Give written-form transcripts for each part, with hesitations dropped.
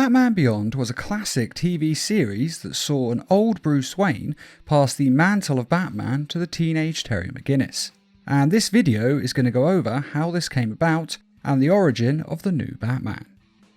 Batman Beyond was a classic TV series that saw an old Bruce Wayne pass the mantle of Batman to the teenage Terry McGinnis. And this video is going to go over how this came about and the origin of the new Batman.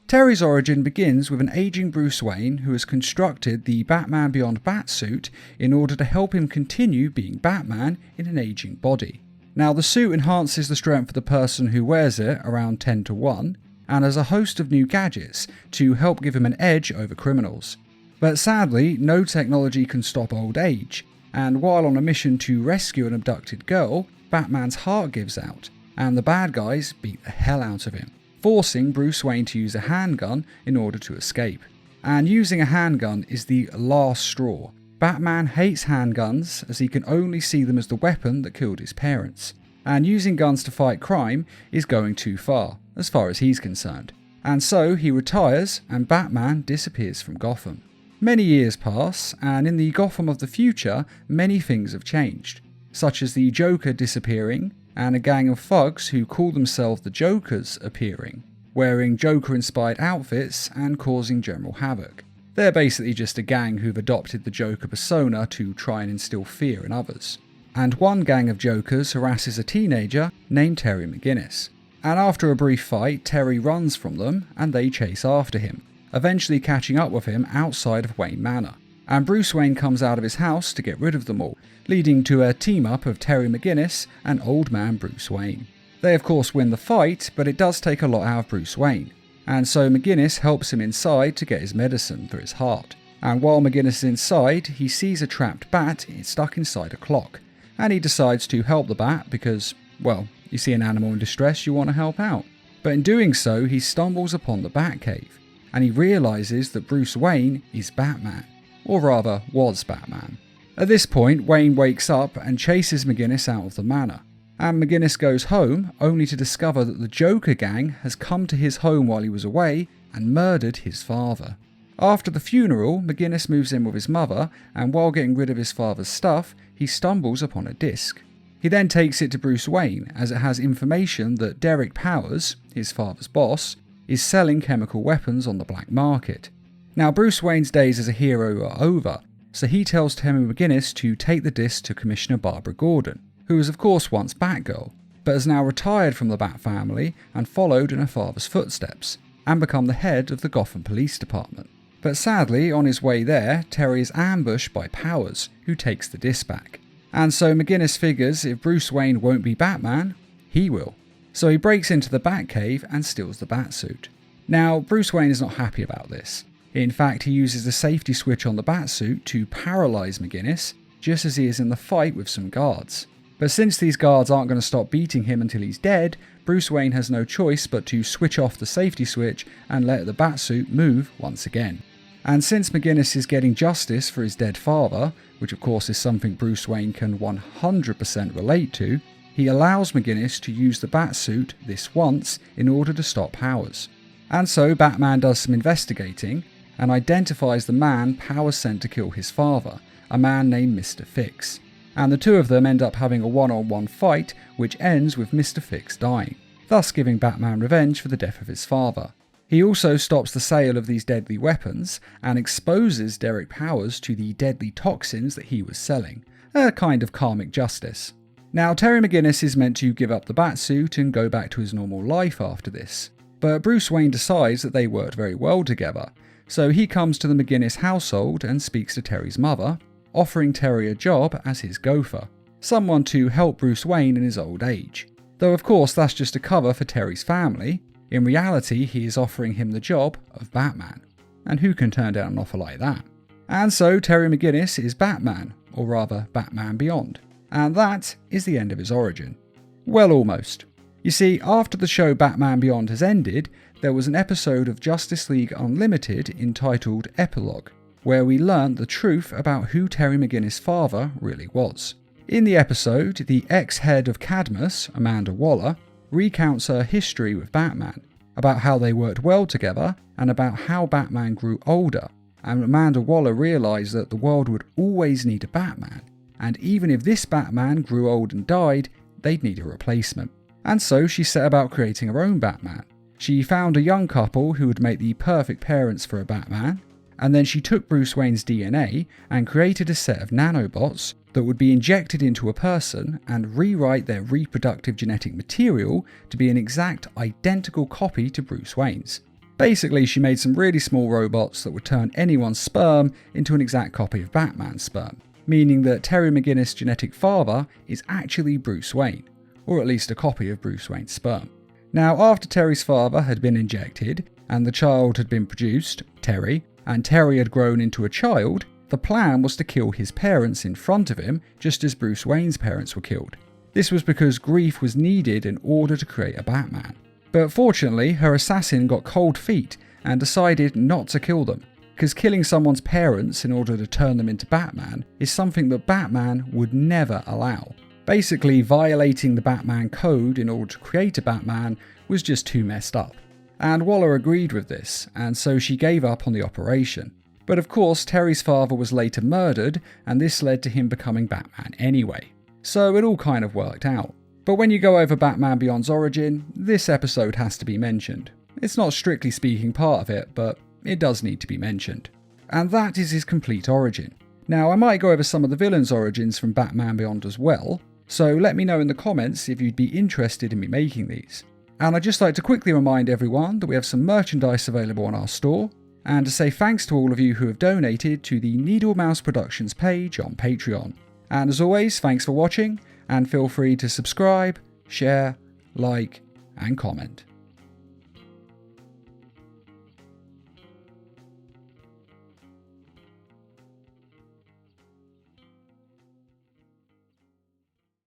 Terry's origin begins with an aging Bruce Wayne who has constructed the Batman Beyond Batsuit in order to help him continue being Batman in an aging body. Now, the suit enhances the strength of the person who wears it around 10 to 1, and has a host of new gadgets to help give him an edge over criminals. But sadly, no technology can stop old age, and while on a mission to rescue an abducted girl, Batman's heart gives out, and the bad guys beat the hell out of him, forcing Bruce Wayne to use a handgun in order to escape. And using a handgun is the last straw. Batman hates handguns as he can only see them as the weapon that killed his parents, and using guns to fight crime is going too far as he's concerned. And so he retires and Batman disappears from Gotham. Many years pass, and in the Gotham of the future, many things have changed, such as the Joker disappearing, and a gang of thugs who call themselves the Jokers appearing, wearing Joker-inspired outfits and causing general havoc. They're basically just a gang who've adopted the Joker persona to try and instill fear in others. And one gang of Jokers harasses a teenager named Terry McGinnis. And after a brief fight, Terry runs from them and they chase after him, eventually catching up with him outside of Wayne Manor. And Bruce Wayne comes out of his house to get rid of them all, leading to a team-up of Terry McGinnis and Old Man Bruce Wayne. They of course win the fight, but it does take a lot out of Bruce Wayne, and so McGinnis helps him inside to get his medicine for his heart. And while McGinnis is inside, he sees a trapped bat stuck inside a clock, and he decides to help the bat because, well, you see an animal in distress, you want to help out. But in doing so, he stumbles upon the Batcave, and he realises that Bruce Wayne is Batman, or rather was Batman. At this point, Wayne wakes up and chases McGinnis out of the manor, and McGinnis goes home only to discover that the Joker gang has come to his home while he was away and murdered his father. After the funeral, McGinnis moves in with his mother, and while getting rid of his father's stuff, he stumbles upon a disc. He then takes it to Bruce Wayne, as it has information that Derek Powers, his father's boss, is selling chemical weapons on the black market. Now, Bruce Wayne's days as a hero are over, so he tells Terry McGinnis to take the disc to Commissioner Barbara Gordon, who was of course once Batgirl, but has now retired from the Bat family and followed in her father's footsteps, and become the head of the Gotham Police Department. But sadly, on his way there, Terry is ambushed by Powers, who takes the disc back. And so McGinnis figures if Bruce Wayne won't be Batman, he will. So he breaks into the Batcave and steals the Batsuit. Now, Bruce Wayne is not happy about this. In fact, he uses the safety switch on the Batsuit to paralyse McGinnis, just as he is in the fight with some guards. But since these guards aren't going to stop beating him until he's dead, Bruce Wayne has no choice but to switch off the safety switch and let the Batsuit move once again. And since McGinnis is getting justice for his dead father, which of course is something Bruce Wayne can 100% relate to, he allows McGinnis to use the Batsuit this once in order to stop Powers. And so Batman does some investigating and identifies the man Powers sent to kill his father, a man named Mr. Fix. And the two of them end up having a one-on-one fight which ends with Mr. Fix dying, thus giving Batman revenge for the death of his father. He also stops the sale of these deadly weapons and exposes Derek Powers to the deadly toxins that he was selling, a kind of karmic justice. Now, Terry McGinnis is meant to give up the Batsuit and go back to his normal life after this, but Bruce Wayne decides that they worked very well together, so he comes to the McGinnis household and speaks to Terry's mother, offering Terry a job as his gopher, someone to help Bruce Wayne in his old age. Though of course that's just a cover for Terry's family. In reality, he is offering him the job of Batman. And who can turn down an offer like that? And so Terry McGinnis is Batman, or rather Batman Beyond. And that is the end of his origin. Well, almost. You see, after the show Batman Beyond has ended, there was an episode of Justice League Unlimited entitled Epilogue, where we learned the truth about who Terry McGinnis' father really was. In the episode, the ex-head of Cadmus, Amanda Waller, recounts her history with Batman, about how they worked well together and about how Batman grew older, and Amanda Waller realised that the world would always need a Batman, and even if this Batman grew old and died, they'd need a replacement. And so she set about creating her own Batman. She found a young couple who would make the perfect parents for a Batman, and then she took Bruce Wayne's DNA and created a set of nanobots that would be injected into a person and rewrite their reproductive genetic material to be an exact identical copy to Bruce Wayne's. Basically, she made some really small robots that would turn anyone's sperm into an exact copy of Batman's sperm, meaning that Terry McGinnis' genetic father is actually Bruce Wayne, or at least a copy of Bruce Wayne's sperm. Now, after Terry's father had been injected, and the child had been produced, Terry, and Terry had grown into a child, the plan was to kill his parents in front of him, just as Bruce Wayne's parents were killed. This was because grief was needed in order to create a Batman. But fortunately, her assassin got cold feet and decided not to kill them, because killing someone's parents in order to turn them into Batman is something that Batman would never allow. Basically, violating the Batman code in order to create a Batman was just too messed up. And Waller agreed with this, and so she gave up on the operation. But of course, Terry's father was later murdered, and this led to him becoming Batman anyway. So it all kind of worked out. But when you go over Batman Beyond's origin, this episode has to be mentioned. It's not strictly speaking part of it, but it does need to be mentioned. And that is his complete origin. Now, I might go over some of the villains' origins from Batman Beyond as well, so let me know in the comments if you'd be interested in me making these. And I'd just like to quickly remind everyone that we have some merchandise available on our store, and to say thanks to all of you who have donated to the Needle Mouse Productions page on Patreon. And as always, thanks for watching, and feel free to subscribe, share, like, and comment.